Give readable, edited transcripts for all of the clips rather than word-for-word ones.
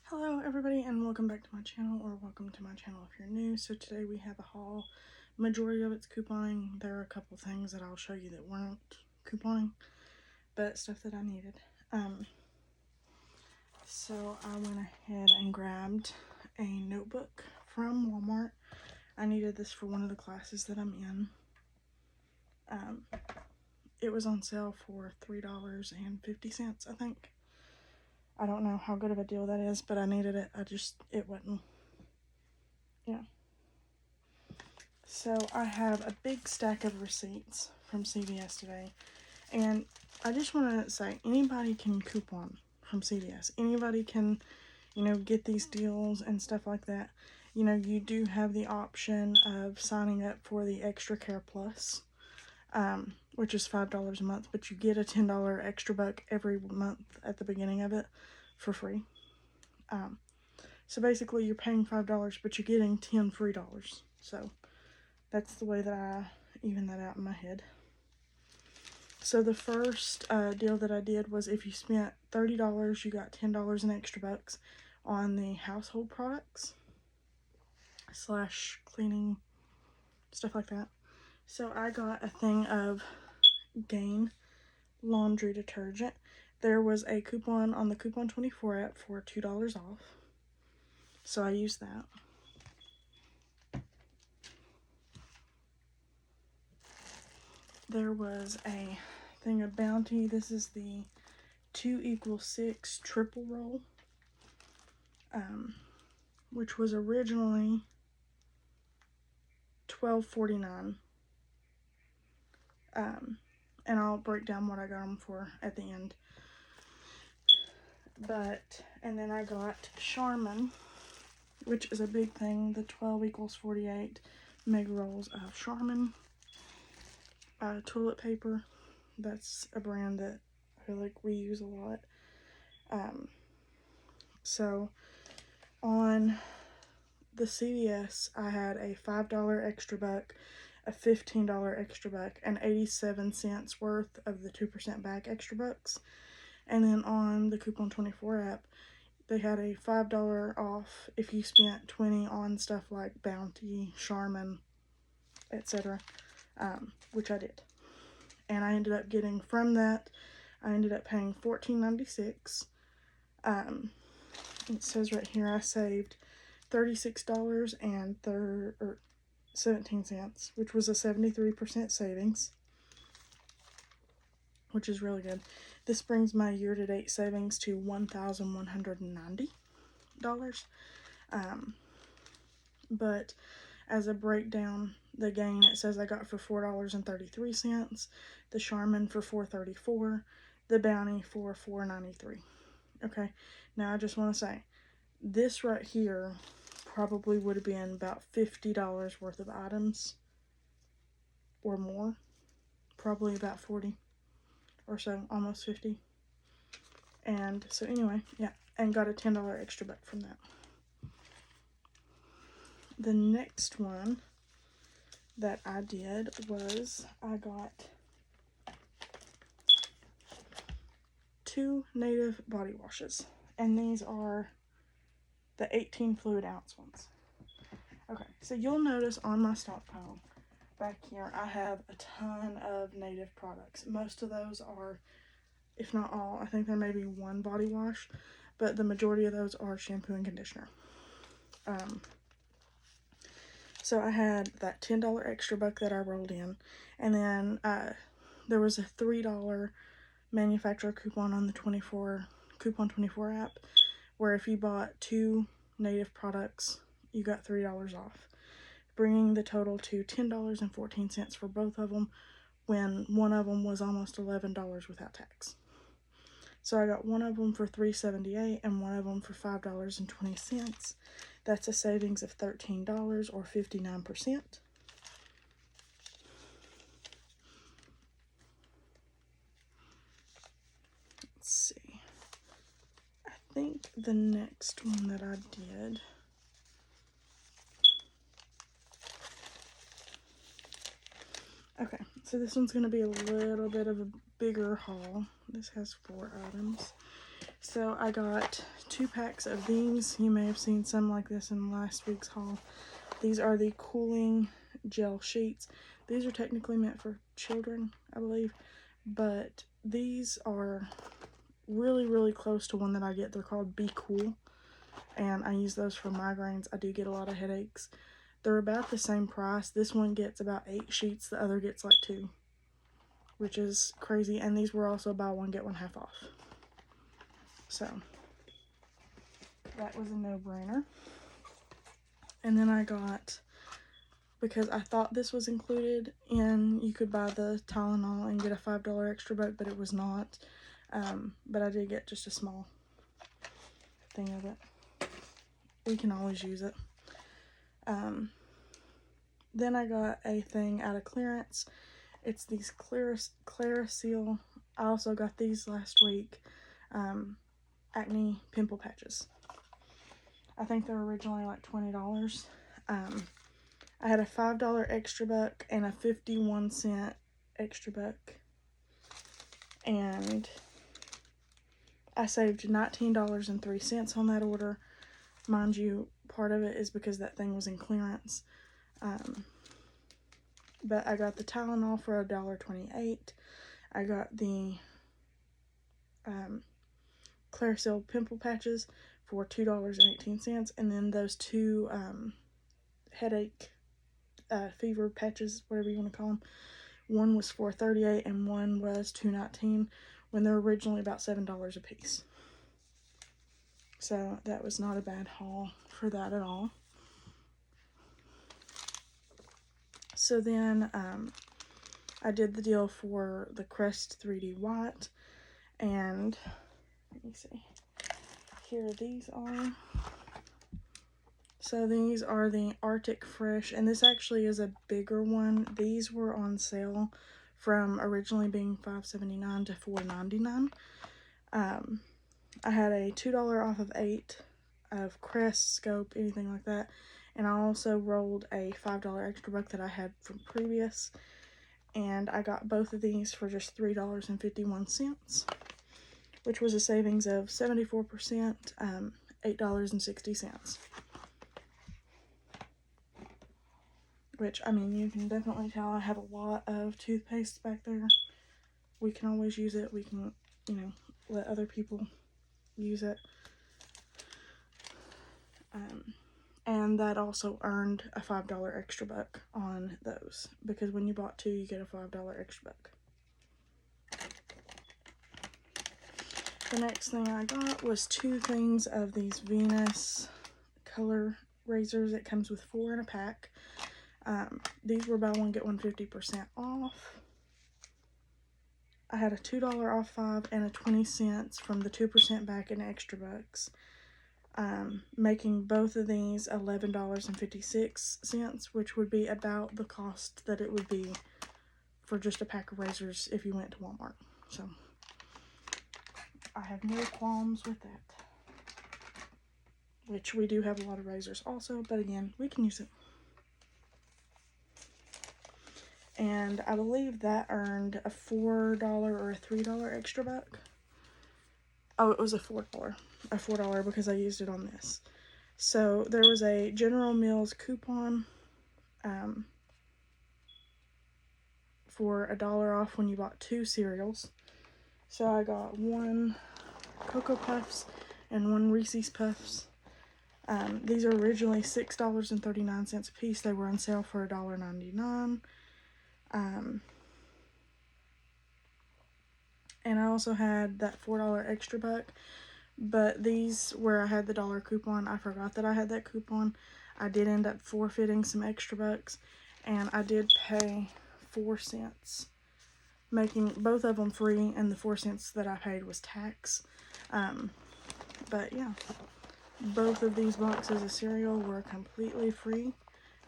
Hello everybody and welcome back to my channel, or welcome to my channel if you're new. So today we have a haul. Majority of it's couponing. There are a couple things that I'll show you that weren't couponing, but stuff that I needed. So I went ahead and grabbed a notebook from Walmart. I needed this for one of the classes that I'm in. It was on sale for $3.50, I think. I don't know how good of a deal that is, but I needed it. It wasn't, So I have a big stack of receipts from CVS today, and I just want to say anybody can coupon from CVS. Anybody can, get these deals and stuff like that. You do have the option of signing up for the Extra Care Plus, which is $5 a month, but you get a $10 extra buck every month at the beginning of it for free. So basically you're paying $5, but you're getting 10 free dollars. So that's the way that I even that out in my head. So the first deal that I did was if you spent $30, you got $10 in extra bucks on the household products / cleaning, stuff like that. So I got a thing of Gain laundry detergent. There was a coupon on the Coupon 24 app for $2 off. So I used that. There was a thing of Bounty. This is the 2 = 6 triple roll, which was originally $12.49. And I'll break down what I got them for at the end. And then I got Charmin, which is a big thing, the 12 = 48 mega rolls of Charmin toilet paper. That's a brand that I feel like we use a lot. So on the CVS, I had a $5 extra buck, a $15 extra buck, and 87 cents worth of the 2% back extra bucks. And then on the Coupon 24 app, they had a $5 off if you spent 20 on stuff like Bounty, Charmin, etc., which I did. And I ended up getting from that, I ended up paying $14.96. It says right here I saved $36.17, which was a 73% savings, which is really good. This brings my year-to-date savings to $1,190. But as a breakdown, the Gain, it says I got for $4.33, the Charmin for $4.34, the Bounty for $4.93. Okay, now I just want to say, this right here probably would have been about $50 worth of items or more. Probably about 40 or so, almost 50. And so anyway, yeah, and got a $10 extra buck from that. The next one that I did was I got 2 Native body washes, and these are the 18 fluid ounce ones. Okay, so you'll notice on my stockpile back here I have a ton of Native products. Most of those are, if not all, I think there may be one body wash, but the majority of those are shampoo and conditioner. So I had that $10 extra buck that I rolled in, and then there was a $3 manufacturer coupon on the Coupon 24 app, where if you bought 2 Native products, you got $3 off, bringing the total to $10.14 for both of them, when one of them was almost $11 without tax. So I got one of them for $3.78 and one of them for $5.20. That's a savings of $13 or 59%. Let's see. I think the next one that I did, okay, so this one's going to be a little bit of a bigger haul. This has 4 items. So I got 2 packs of these. You may have seen some like this in last week's haul. These are the cooling gel sheets. These are technically meant for children, I believe, but these are really, really close to one that I get. They're called Be Cool, and I use those for migraines. I do get a lot of headaches. They're about the same price. This one gets about 8 sheets, the other gets like 2, which is crazy. And these were also buy one get one half off. So that was a no-brainer. And then I got, because I thought this was included in, you could buy the Tylenol and get a $5 extra buck, but it was not. But I did get just a small thing of it. We can always use it. Then I got a thing out of clearance. It's these Clarisil. I also got these last week. Acne pimple patches. I think they're originally like $20. I had a $5 extra buck and a 51-cent extra buck. And I saved $19.03 on that order. Mind you, part of it is because that thing was in clearance. But I got the Tylenol for $1.28. I got the Clarisil pimple patches for $2.18. And then those 2 headache fever patches, whatever you want to call them. One was $4.38 and one was $2.19 when they're originally about $7 a piece. So that was not a bad haul for that at all. So then I did the deal for the Crest 3D White, and let me see, here these are. So these are the Arctic Fresh, and this actually is a bigger one. These were on sale from originally being $5.79 to $4.99. I had a $2 off of 8 of Crest, Scope, anything like that. And I also rolled a $5 extra buck that I had from previous. And I got both of these for just $3.51, which was a savings of 74%, $8.60. Which, I mean, you can definitely tell I have a lot of toothpaste back there. We can always use it. We can, you know, let other people use it. And that also earned a $5 extra buck on those, because when you bought 2, you get a $5 extra buck. The next thing I got was 2 things of these Venus color razors. It comes with 4 in a pack. These were buy one get one 50% off. I had a $2 off 5 and a 20 cents from the 2% back in extra bucks. Making both of these $11.56, which would be about the cost that it would be for just a pack of razors if you went to Walmart. So I have no qualms with that. Which we do have a lot of razors also, but again, we can use it. And I believe that earned a $4 or a $3 extra buck. Oh, it was a $4 because I used it on this. So there was a General Mills coupon for $1 off when you bought 2 cereals. So I got 1 Cocoa Puffs and 1 Reese's Puffs. These are originally $6.39 a piece. They were on sale for $1.99. And I also had that $4 extra buck, but these, where I had the dollar coupon, I forgot that I had that coupon. I did end up forfeiting some extra bucks, and I did pay 4 cents, making both of them free, and the 4 cents that I paid was tax. But yeah, both of these boxes of cereal were completely free,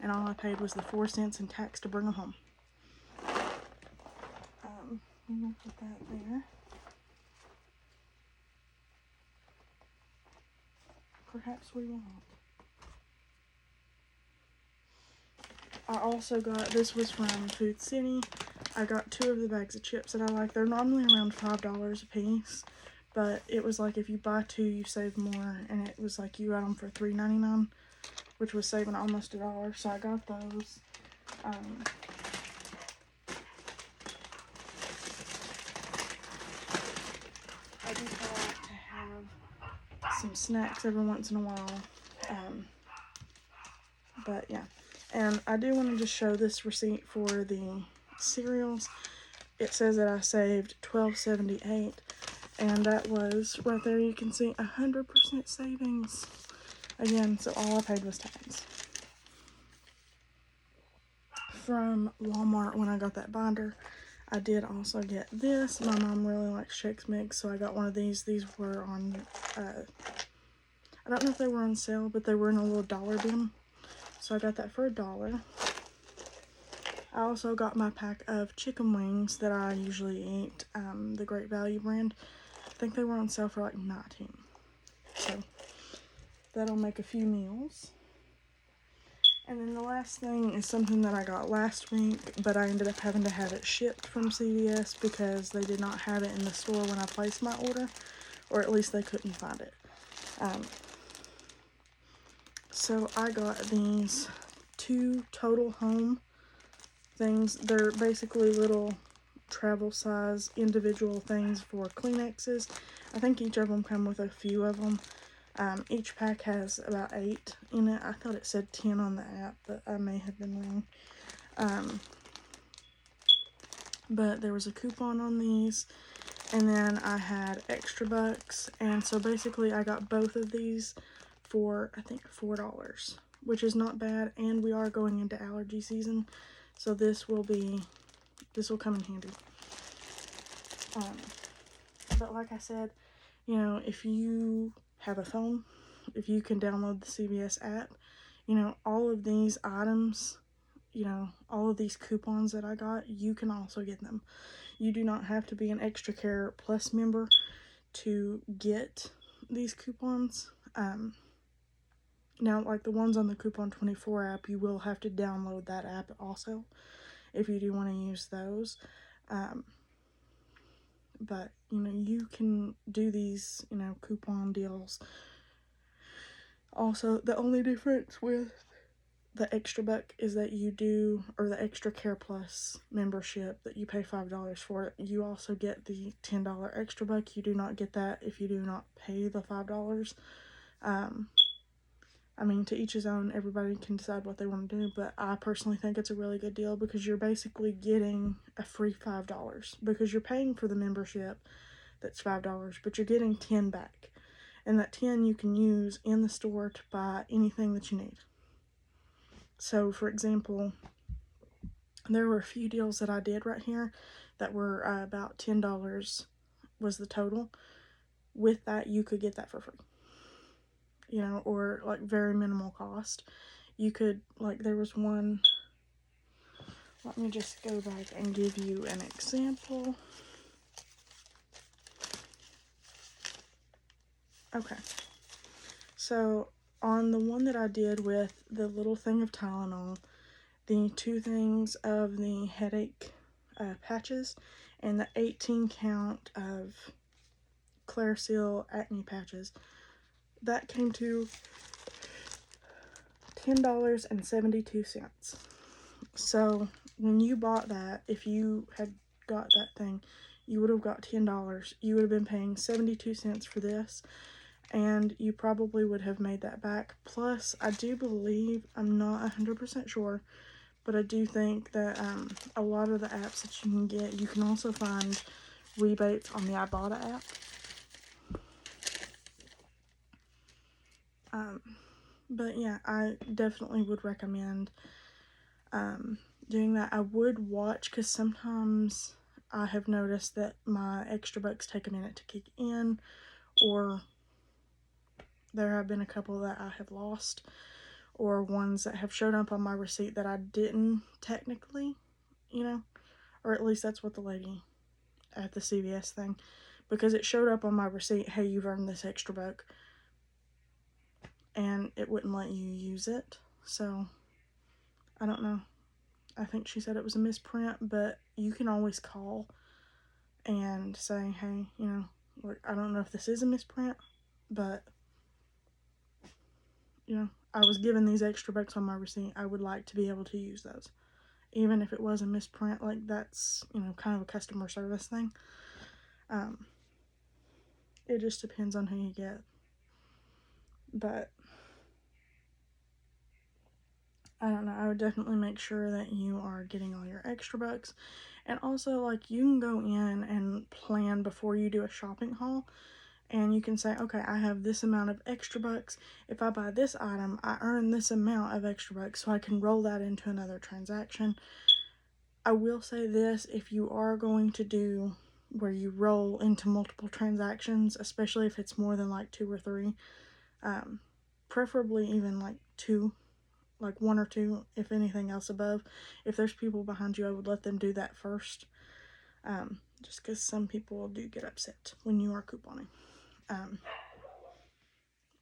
and all I paid was the 4 cents in tax to bring them home. I'm gonna put that there. Perhaps we won't. I also got, this was from Food City. I got 2 of the bags of chips that I like. They're normally around $5 a piece, but it was like if you buy 2, you save more, and it was like you got them for $3.99, which was saving almost $1. So I got those. I do like to have some snacks every once in a while. But yeah, and I do want to just show this receipt for the cereals. It says that I saved $12.78, and that was right there. You can see 100% savings. Again, so all I paid was tax. From Walmart, when I got that binder, I did also get this. My mom really likes Chex Mix, so I got one of these. These were on, I don't know if they were on sale, but they were in a little dollar bin. So I got that for $1. I also got my pack of chicken wings that I usually eat, the Great Value brand. I think they were on sale for like $19. So that'll make a few meals. And then the last thing is something that I got last week, but I ended up having to have it shipped from CVS because they did not have it in the store when I placed my order, or at least they couldn't find it. So I got these 2 Total Home things. They're basically little travel size individual things for Kleenexes. I think each of them come with a few of them. Each pack has about 8 in it. I thought it said 10 on the app, but I may have been wrong. But there was a coupon on these, and then I had extra bucks, and so basically I got both of these for I think $4, which is not bad, and we are going into allergy season, so this will come in handy. But like I said, you know, if you have a phone, if you can download the CVS app, you know, all of these items, you know, all of these coupons that I got, you can also get them. You do not have to be an Extra Care Plus member to get these coupons. Now, like the ones on the Coupon 24 app, you will have to download that app also if you do want to use those. But, you know, you can do these, you know, coupon deals. Also, the only difference with the extra buck is that you do, or the Extra Care Plus membership that you pay $5 for, you also get the $10 extra buck. You do not get that if you do not pay the $5. I mean, to each his own. Everybody can decide what they want to do, but I personally think it's a really good deal because you're basically getting a free $5 because you're paying for the membership that's $5, but you're getting 10 back. And that 10 you can use in the store to buy anything that you need. So, for example, there were a few deals that I did right here that were about $10 was the total. With that, you could get that for free. You know, or like very minimal cost. You could, like, there was one, let me just go back and give you an example. Okay, so on the one that I did with the little thing of Tylenol, the 2 things of the headache patches, and the 18 count of Clearasil acne patches, that came to $10.72. So when you bought that, if you had got that thing, you would have got $10. You would have been paying 72 cents for this, and you probably would have made that back. Plus, I do believe, I'm not 100% sure, but I do think that a lot of the apps that you can get, you can also find rebates on the Ibotta app. But yeah, I definitely would recommend doing that. I would watch, because sometimes I have noticed that my extra bucks take a minute to kick in, or there have been a couple that I have lost, or ones that have shown up on my receipt that I didn't technically, you know, or at least that's what the lady at the CVS thing, because it showed up on my receipt, hey, you've earned this extra buck, and it wouldn't let you use it. So I don't know, I think she said it was a misprint, but you can always call and say, hey, you know, Like, I don't know if this is a misprint, but, you know, I was given these extra bucks on my receipt. I would like to be able to use those. Even if it was a misprint, like, that's, you know, kind of a customer service thing. It just depends on who you get. But I don't know, I would definitely make sure that you are getting all your extra bucks. And also, like, you can go in and plan before you do a shopping haul. And you can say, okay, I have this amount of extra bucks. If I buy this item, I earn this amount of extra bucks, so I can roll that into another transaction. I will say this, if you are going to do where you roll into multiple transactions, especially if it's more than like 2 or 3, preferably even like 2, like 1 or 2, if anything else above. If there's people behind you, I would let them do that first, just because some people do get upset when you are couponing.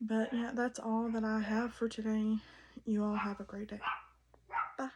But yeah, that's all that I have for today. You all have a great day. Bye.